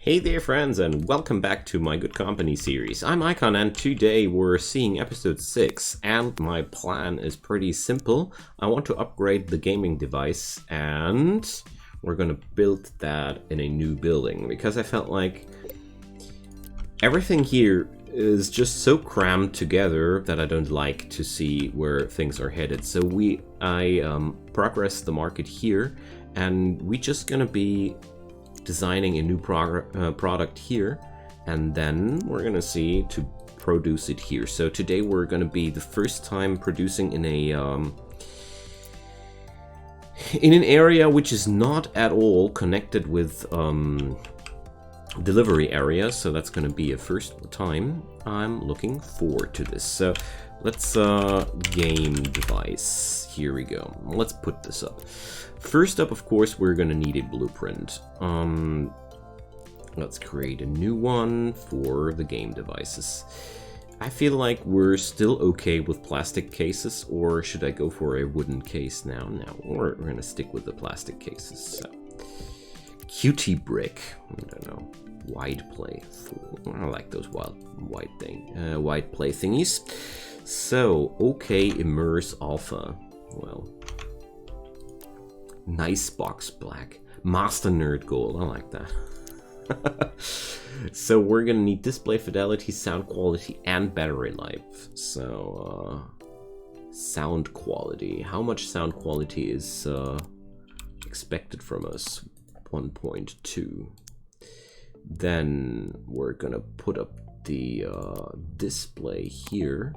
Hey there friends, and welcome back to my Good Company series. I'm Icon, and today we're seeing episode 6, and my plan is pretty simple. I want to upgrade the gaming device, and we're gonna build that in a new building, because I felt like everything here is just so crammed together that I don't like to see where things are headed. So I progressed the market here, and we're just gonna be designing a new product here, and then we're gonna see to produce it here. So today we're gonna be the first time producing in an area which is not at all connected with delivery area, so that's gonna be a first time. I'm looking forward to this. So let's game device, here we go. Let's put this up. First up, of course, we're gonna need a blueprint. Let's create a new one for the game devices. I feel like we're still okay with plastic cases, or should I go for a wooden case now? No, we're gonna stick with the plastic cases. So, QT brick, I don't know, wide play. I like those wide play thingies. So, okay, immerse alpha. Well, nice box black. Master nerd gold. I like that. So we're gonna need display fidelity, sound quality, and battery life. So sound quality. How much sound quality is expected from us? 1.2. Then we're gonna put up the display here.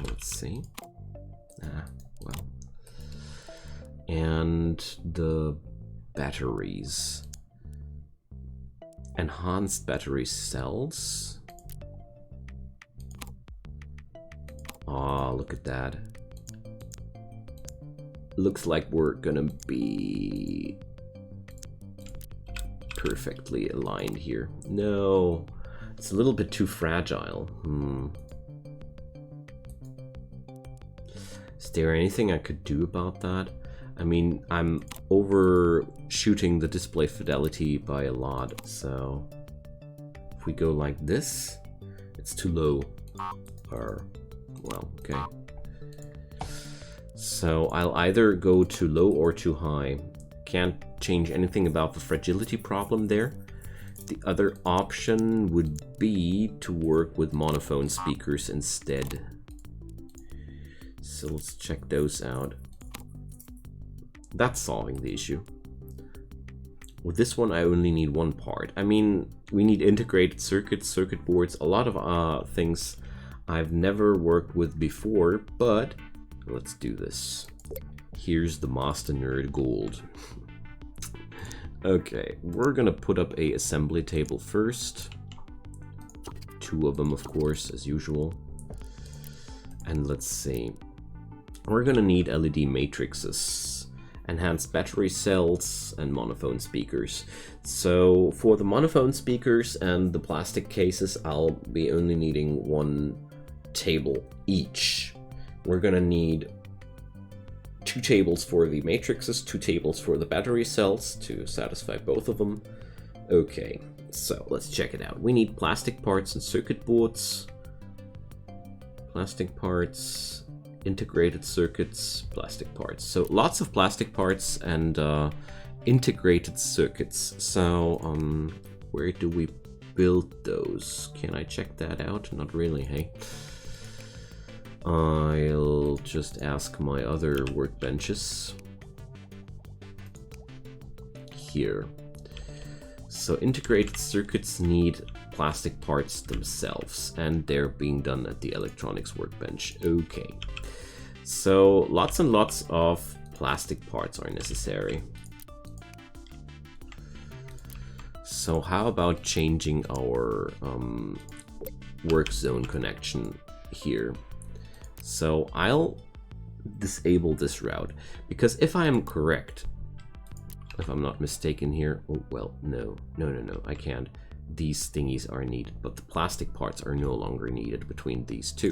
Let's see. Well. And the batteries. Enhanced battery cells. Oh, look at that. Looks like we're gonna be perfectly aligned here. No, it's a little bit too fragile. Is there anything I could do about that? I mean, I'm overshooting the display fidelity by a lot, so if we go like this, it's too low. Or, well, okay. So I'll either go too low or too high. Can't change anything about the fragility problem there. The other option would be to work with monophone speakers instead. So let's check those out. That's solving the issue. With this one, I only need one part. I mean, we need integrated circuits, circuit boards, a lot of things I've never worked with before, but let's do this. Here's the Master Nerd Gold. Okay, we're gonna put up a assembly table first. 2 of them, of course, as usual. And let's see. We're gonna need LED matrices, enhanced battery cells, and monophone speakers. So for the monophone speakers and the plastic cases, I'll be only needing 1 table each. We're gonna need 2 tables for the matrices, 2 tables for the battery cells to satisfy both of them. Okay, so let's check it out. We need plastic parts and circuit boards. Plastic parts, integrated circuits, plastic parts. So lots of plastic parts and integrated circuits. So where do we build those? Can I check that out? Not really, hey. I'll just ask my other workbenches here. So integrated circuits need plastic parts themselves, and they're being done at the electronics workbench. Okay. So lots and lots of plastic parts are necessary. So how about changing our work zone connection here? So I'll disable this route, because if I am correct, if I'm not mistaken here, oh well, no, I can't. These thingies are needed, but the plastic parts are no longer needed between these two.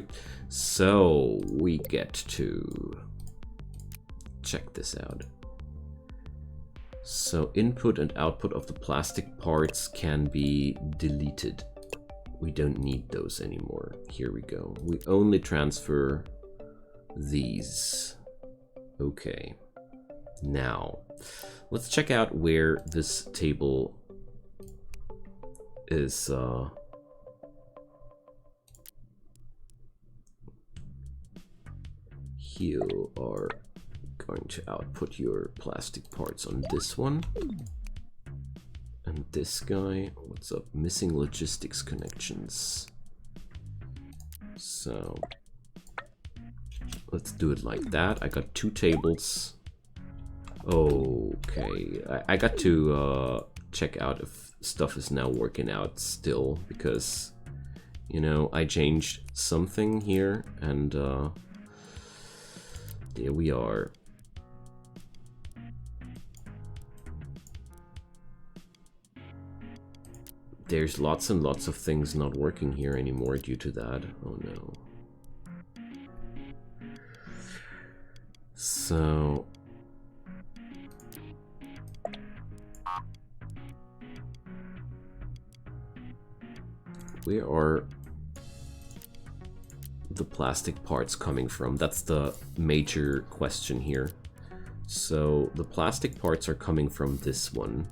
So we get to check this out. So input and output of the plastic parts can be deleted. We don't need those anymore. Here we go. We only transfer these. Okay. Now, let's check out where this table is. You are going to output your plastic parts on this one. And this guy, what's up? Missing logistics connections. So let's do it like that. I got 2 tables. Okay, I got to check out if stuff is now working out still, because, you know, I changed something here, and there we are. There's lots and lots of things not working here anymore due to that. Oh no. So where are the plastic parts coming from? That's the major question here. So the plastic parts are coming from this one.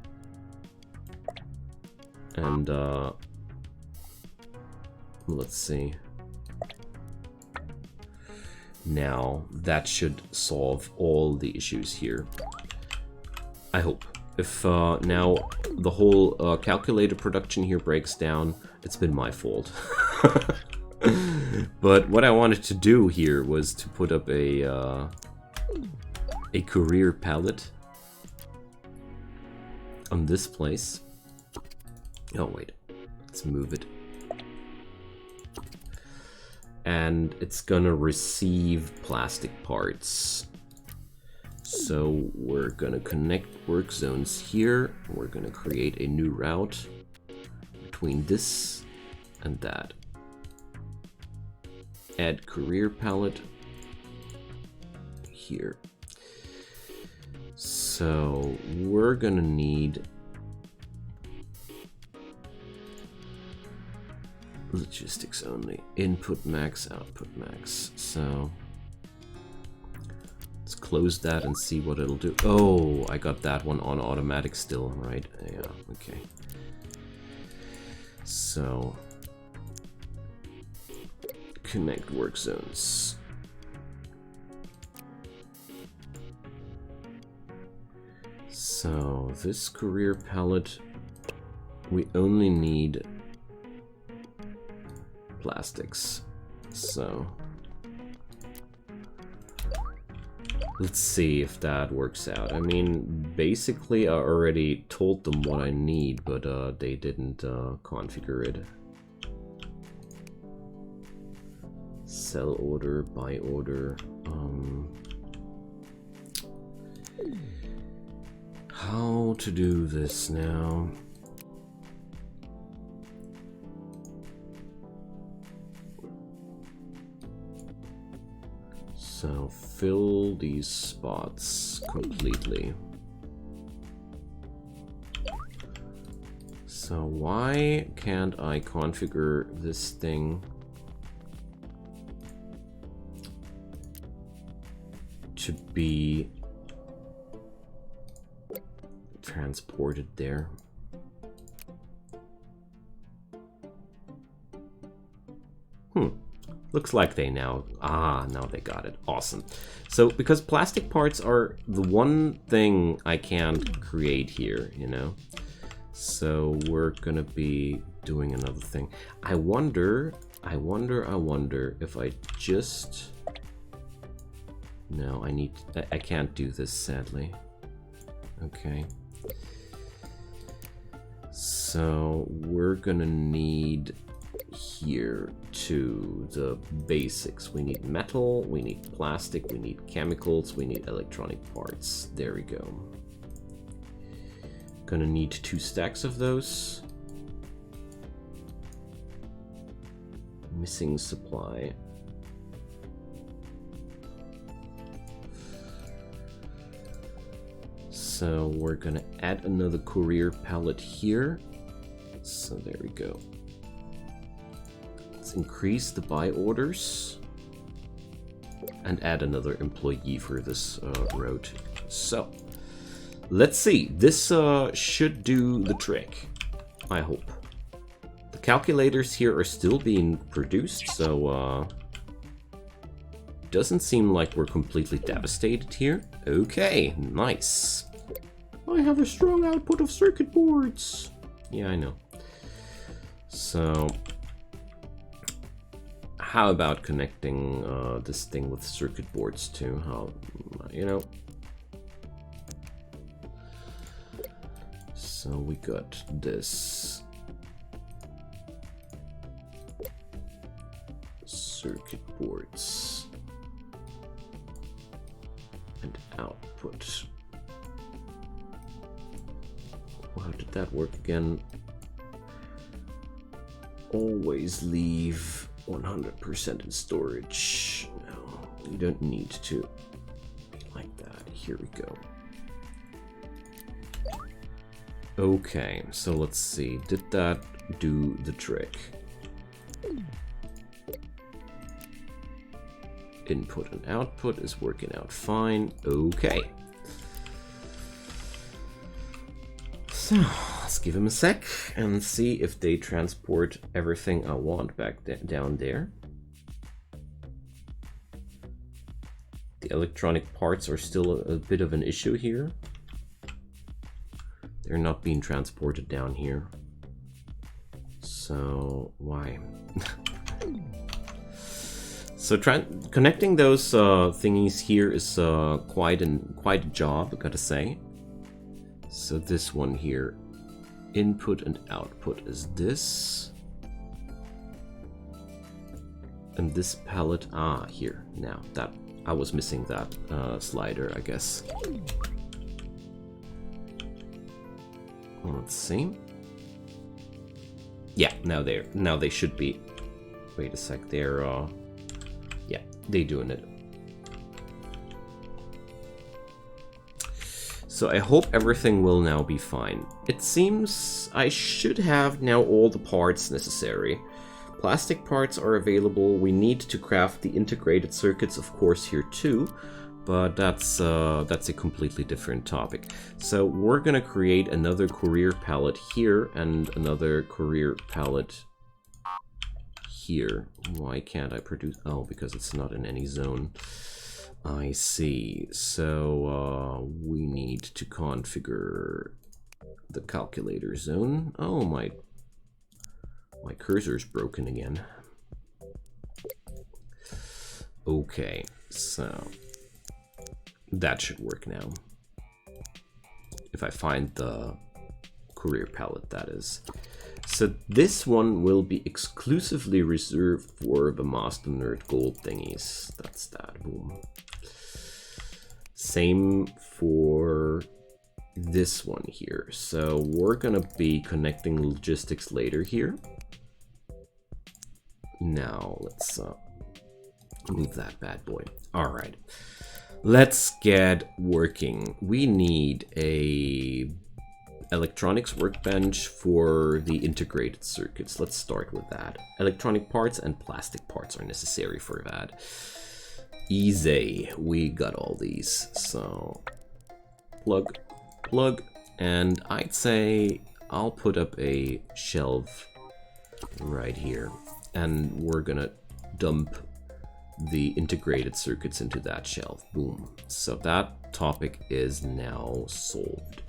And let's see. Now that should solve all the issues here. I hope. If now the whole calculator production here breaks down, it's been my fault. But what I wanted to do here was to put up a courier pallet on this place. Oh wait, let's move it. And it's gonna receive plastic parts. So we're gonna connect work zones here. We're gonna create a new route between this and that. Add courier pallet here. So we're gonna need logistics only. Input max, output max. So let's close that and see what it'll do. Oh, I got that one on automatic still, right? Yeah, okay. So connect work zones. So this courier pallet, we only need plastics. So let's see if that works out. I mean, basically I already told them what I need, but they didn't configure it. Sell order, buy order. How to do this now? So fill these spots completely. So why can't I configure this thing to be transported there? Looks like they now they got it. Awesome. So because plastic parts are the one thing I can't create here, you know, so we're gonna be doing another thing. I wonder if I just, no, I can't do this, sadly. Okay. So we're gonna need here to the basics. We need metal, we need plastic, we need chemicals, we need electronic parts. There we go. Gonna need 2 stacks of those. Missing supply. so we're gonna add another courier pallet here. So there we go. Let's increase the buy orders and add another employee for this road. So let's see. This should do the trick, I hope. The calculators here are still being produced, so doesn't seem like we're completely devastated here. Okay, nice. I have a strong output of circuit boards. Yeah, I know. So how about connecting this thing with circuit boards too? How, you know. So we got this circuit boards and output. How did that work again? Always leave 100% in storage. No, you don't need to be like that. Here we go. Okay, so let's see. Did that do the trick? Input and output is working out fine. Okay. So let's give him a sec and see if they transport everything I want back down there. The electronic parts are still a bit of an issue here. They're not being transported down here. So why? So connecting those thingies here is quite a job, I gotta say. So this one here, input and output is this. And this palette, here, now, that, I was missing that slider, I guess. Let's see. Yeah, now they should be. Wait a sec, they're, yeah, they doing it. So I hope everything will now be fine. It seems I should have now all the parts necessary. Plastic parts are available. We need to craft the integrated circuits, of course, here too, but that's a completely different topic. So we're gonna create another courier pallet here and another courier pallet here. Why can't I produce? Oh, because it's not in any zone. I see. So we need to configure the calculator zone. Oh, my cursor's broken again. Okay, so that should work now. If I find the courier palette, that is. So this one will be exclusively reserved for the Master Nerd Gold thingies. That's that. Boom. Same for this one here. So we're gonna be connecting logistics later here. Now let's move that bad boy. All right, let's get working. We need a electronics workbench for the integrated circuits. Let's start with that. Electronic parts and plastic parts are necessary for that. Easy, we got all these. So plug, plug, and I'd say I'll put up a shelf right here, and we're gonna dump the integrated circuits into that shelf. Boom. So that topic is now solved.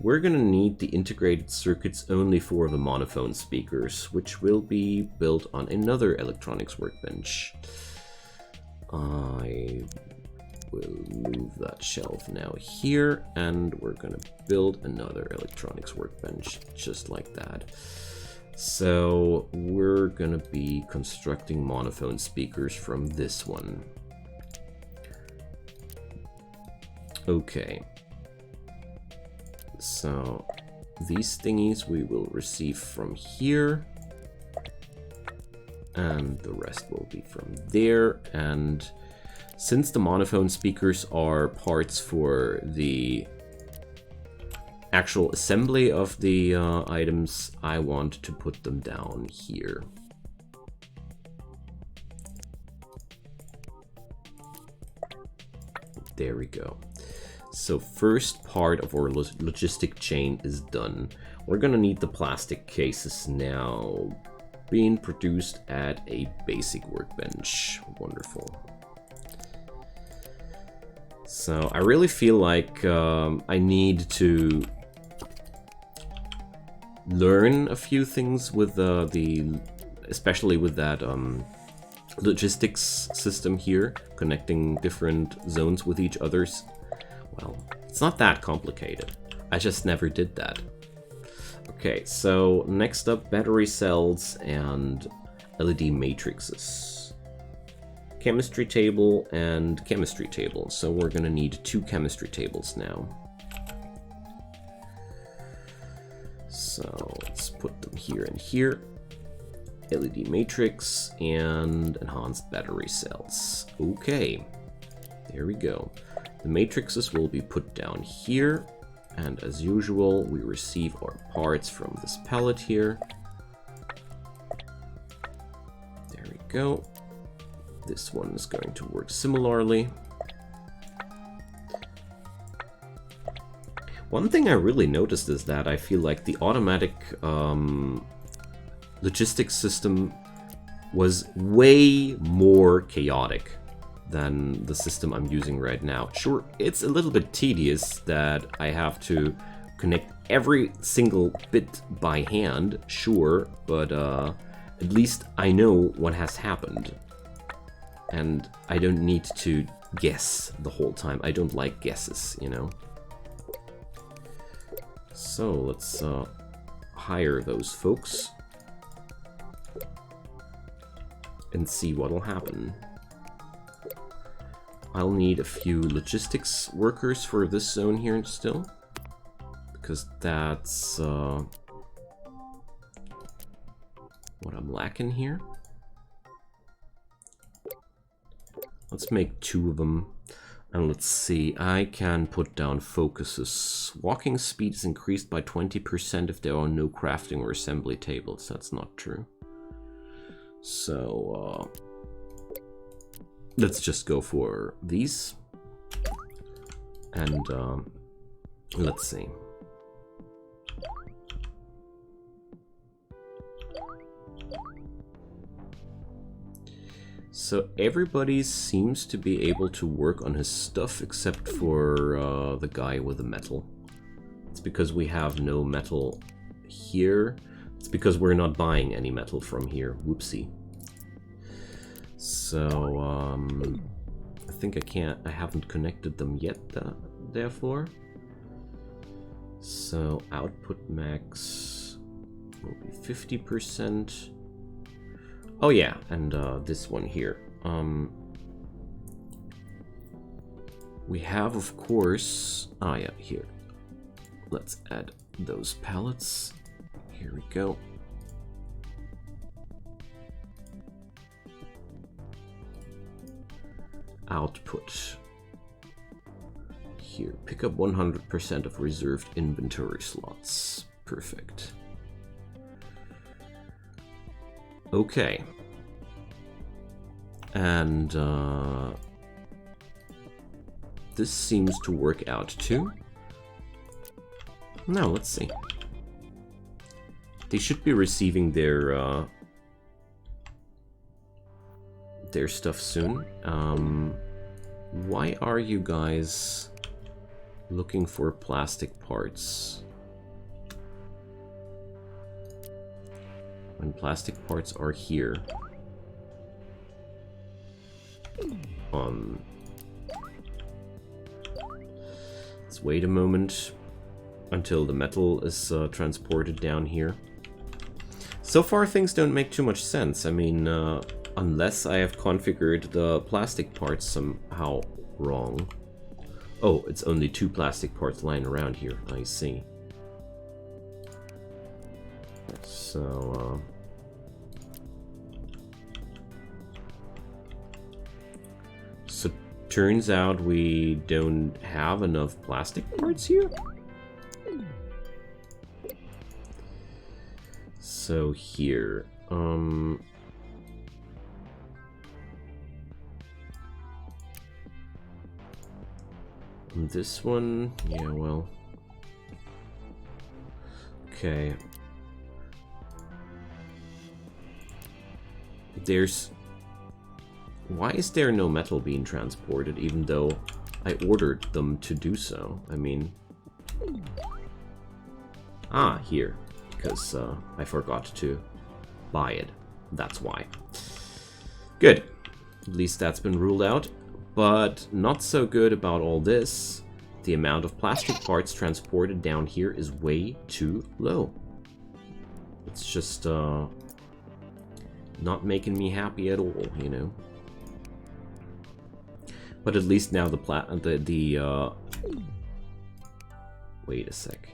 We're gonna need the integrated circuits only for the monophone speakers, which will be built on another electronics workbench. I will move that shelf now here, and we're gonna build another electronics workbench just like that. So we're gonna be constructing monophone speakers from this one. Okay. So these thingies we will receive from here, and the rest will be from there. And since the monophone speakers are parts for the actual assembly of the items, I want to put them down here. There we go. So first part of our logistic chain is done. We're gonna need the plastic cases now, being produced at a basic workbench. Wonderful. So I really feel like I need to learn a few things with especially with that logistics system here, connecting different zones with each other's. Well, it's not that complicated. I just never did that. Okay, so next up, battery cells and LED matrices. Chemistry table and chemistry table. So we're gonna need 2 chemistry tables now. So let's put them here and here. LED matrix and enhanced battery cells. Okay, there we go. The matrices will be put down here, and as usual, we receive our parts from this pallet here. There we go. This one is going to work similarly. One thing I really noticed is that I feel like the automatic logistics system was way more chaotic than the system I'm using right now. Sure, it's a little bit tedious that I have to connect every single bit by hand, sure, but at least I know what has happened. And I don't need to guess the whole time. I don't like guesses, you know? So let's hire those folks and see what'll happen. I'll need a few logistics workers for this zone here still, because that's what I'm lacking here. Let's make 2 of them, and let's see, I can put down focuses. Walking speed is increased by 20% if there are no crafting or assembly tables. That's not true. So, let's just go for these. And, let's see. So everybody seems to be able to work on his stuff except for the guy with the metal. It's because we have no metal here. It's because we're not buying any metal from here. Whoopsie. So, I think I haven't connected them yet, therefore. So, output max will be 50%. Oh yeah, and this one here. We have, of course... Ah yeah, here. Let's add those pallets. Here we go. Output. Here, pick up 100% of reserved inventory slots. Perfect. Okay. And this seems to work out too. Now, let's see. They should be receiving their stuff soon. Why are you guys looking for plastic parts? When plastic parts are here. Let's wait a moment until the metal is transported down here. So far things don't make too much sense. I mean, unless I have configured the plastic parts somehow wrong. Oh, it's only 2 plastic parts lying around here. I see. So, so turns out we don't have enough plastic parts here? So here, this one, yeah, well, okay. Why is there no metal being transported, even though I ordered them to do so? I mean... Ah, here. Because I forgot to buy it. That's why. Good. At least that's been ruled out. But not so good about all this. The amount of plastic parts transported down here is way too low. It's just not making me happy at all, you know. But at least now wait a sec.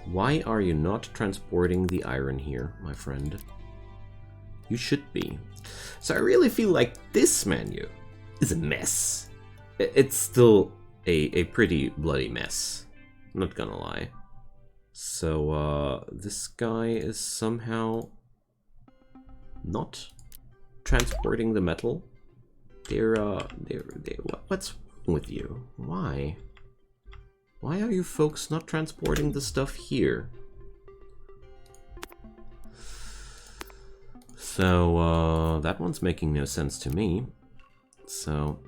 Why are you not transporting the iron here, my friend? You should be. So I really feel like this menu is a mess. It's still a pretty bloody mess. I'm not gonna lie. So this guy is somehow not transporting the metal. What's wrong with you? Why? Why are you folks not transporting the stuff here? So, that one's making no sense to me. So...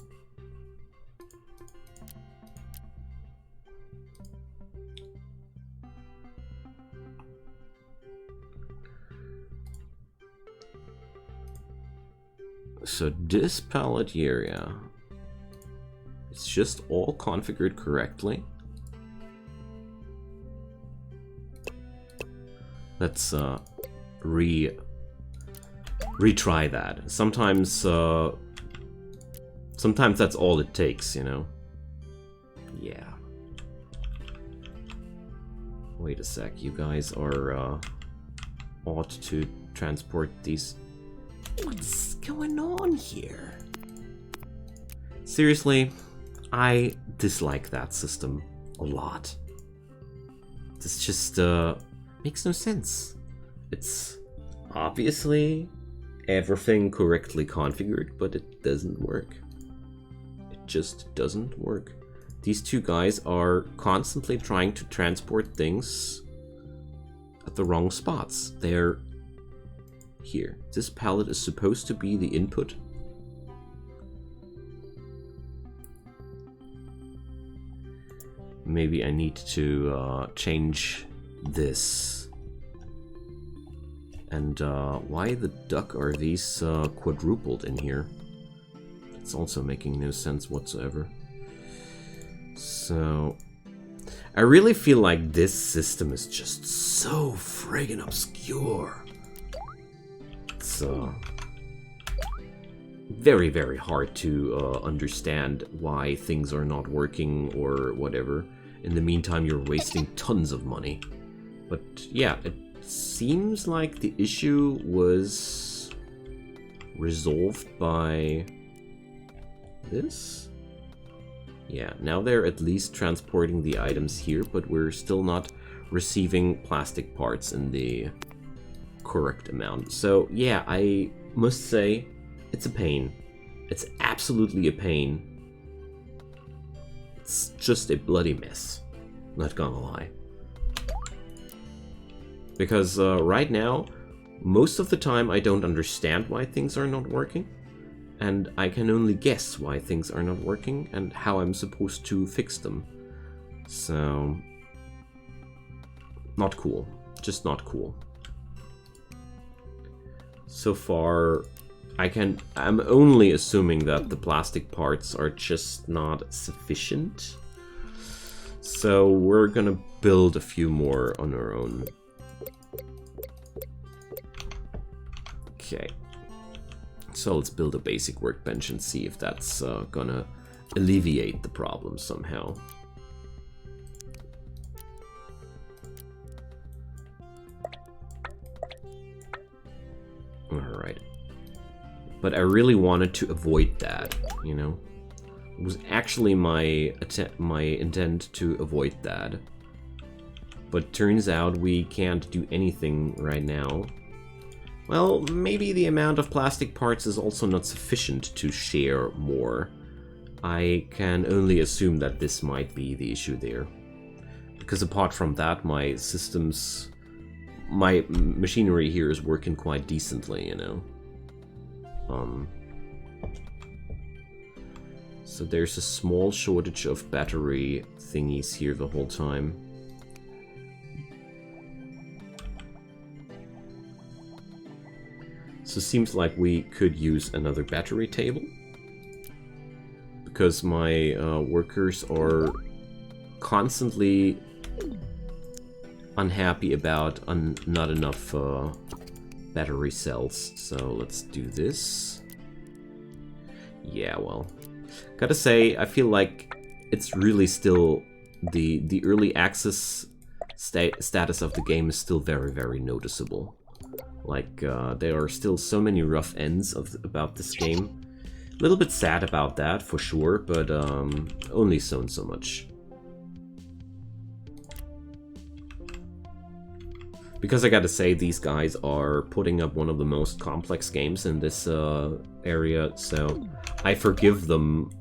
So this palette area, it's just all configured correctly. Let's retry that. Sometimes sometimes that's all it takes, you know. Yeah. Wait a sec, you guys are ought to transport these. What's going on here? Seriously, I dislike that system a lot. This just makes no sense. It's obviously everything correctly configured, but it doesn't work. It just doesn't work. These two guys are constantly trying to transport things at the wrong spots. They're here. This palette is supposed to be the input. Maybe I need to change this. And why the duck are these quadrupled in here? It's also making no sense whatsoever. So I really feel like this system is just so friggin' obscure. It's very, very hard to understand why things are not working or whatever. In the meantime, you're wasting tons of money. But yeah, it seems like the issue was resolved by this? Yeah, now they're at least transporting the items here, but we're still not receiving plastic parts in the correct amount. So yeah, I must say it's a pain. It's absolutely a pain. It's just a bloody mess, not gonna lie. Because right now, most of the time I don't understand why things are not working, and I can only guess why things are not working and how I'm supposed to fix them. So, not cool. Just not cool. So far, I'm only assuming that the plastic parts are just not sufficient. So we're gonna build a few more on our own. Okay. So let's build a basic workbench and see if that's gonna alleviate the problem somehow. Alright. But I really wanted to avoid that, you know? It was actually my intent to avoid that. But turns out we can't do anything right now. Well, maybe the amount of plastic parts is also not sufficient to share more. I can only assume that this might be the issue there. Because apart from that, my machinery here is working quite decently, you know. So there's a small shortage of battery thingies here the whole time. So it seems like we could use another battery table. Because my workers are constantly unhappy about not enough battery cells. So let's do this. Yeah, well, gotta say, I feel like it's really still the early access status of the game is still very, very noticeable. Like there are still so many rough ends about this game. A little bit sad about that for sure, but only so and so much. Because I gotta say, these guys are putting up one of the most complex games in this area, so I forgive them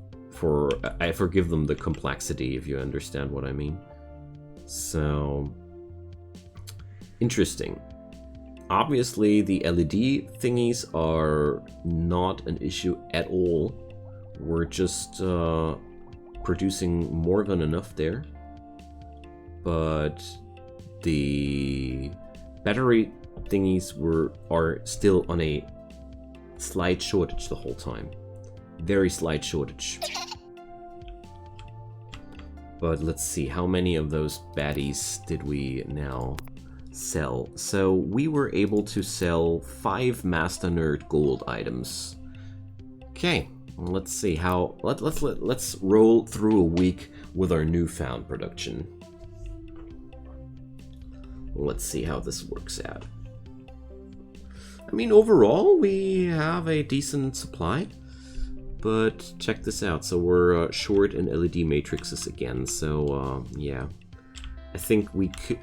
the complexity, if you understand what I mean. So interesting. Obviously, the LED thingies are not an issue at all. We're just producing more than enough there. But the battery thingies are still on a slight shortage the whole time. Very slight shortage. But let's see, how many of those baddies did we now sell? So we were able to sell 5 Master Nerd Gold items. Okay, let's see how. Let's roll through a week with our newfound production. Let's see how this works out. I mean, overall we have a decent supply, but check this out. So we're short in LED matrices again. So yeah. I think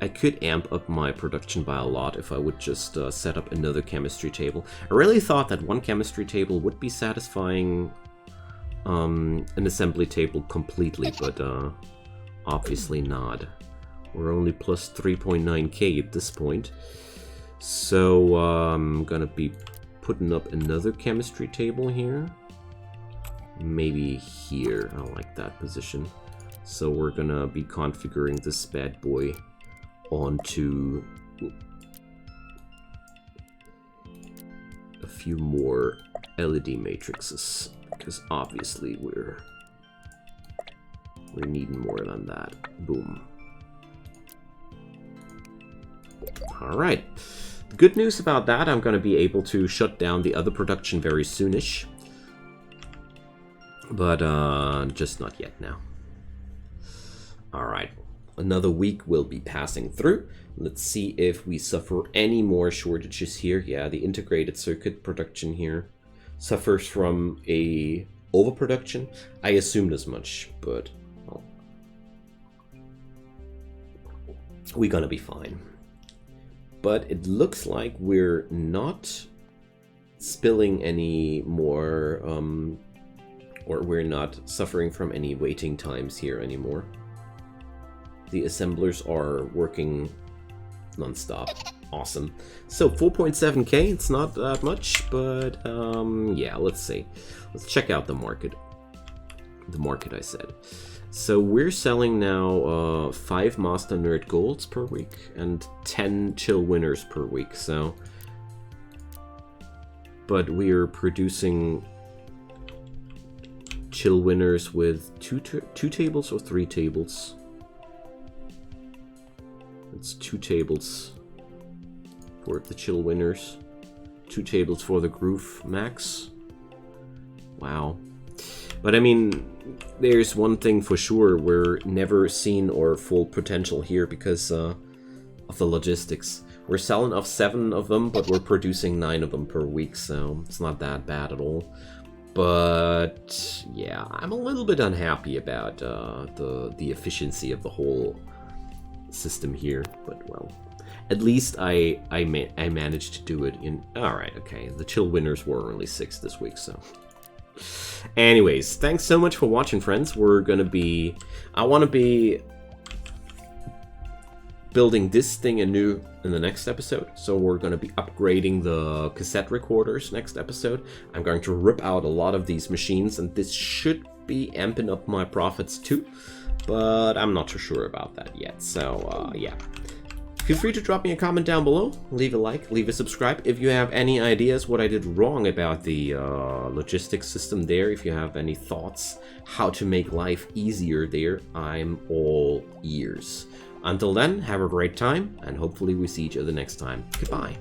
I could amp up my production by a lot if I would just set up another chemistry table. I really thought that one chemistry table would be satisfying an assembly table completely, but obviously not. We're only plus 3.9k at this point. So I'm gonna be putting up another chemistry table here. Maybe here, I like that position. So we're gonna be configuring this bad boy onto a few more LED matrices, because obviously we're needing more than that. Boom. Alright. The good news about that, I'm gonna be able to shut down the other production very soonish. But just not yet now. Alright, another week will be passing through. Let's see if we suffer any more shortages here. Yeah, the integrated circuit production here suffers from a overproduction. I assumed as much, but well, we're gonna be fine. But it looks like we're not spilling any more, or we're not suffering from any waiting times here anymore. The assemblers are working non-stop. Awesome. So 4.7k, it's not that much, but yeah, let's see. Let's check out the market. The market, I said. So we're selling now 5 Master Nerd Golds per week and 10 Chill Winners per week. So, but we're producing Chill Winners with two tables or 3 tables. It's 2 tables for the Chill Winners, 2 tables for the Groove Max. Wow. But I mean, there's one thing for sure, we're never seen or full potential here because of the logistics. We're selling off 7 of them, but we're producing 9 of them per week, so it's not that bad at all. But yeah, I'm a little bit unhappy about the efficiency of the whole system here, but well, at least I managed to do it in. All right, okay. The chill winners were only 6 this week, so. Anyways, thanks so much for watching, friends. We're gonna be. I want to be building this thing anew in the next episode, so we're going to be upgrading the cassette recorders next episode. I'm going to rip out a lot of these machines, and this should be amping up my profits too, but I'm not too sure about that yet. So yeah, feel free to drop me a comment down below, leave a like, leave a subscribe if you have any ideas what I did wrong about the logistics system there. If you have any thoughts how to make life easier there, I'm all ears. Until then, have a great time, and hopefully we see each other next time. Goodbye.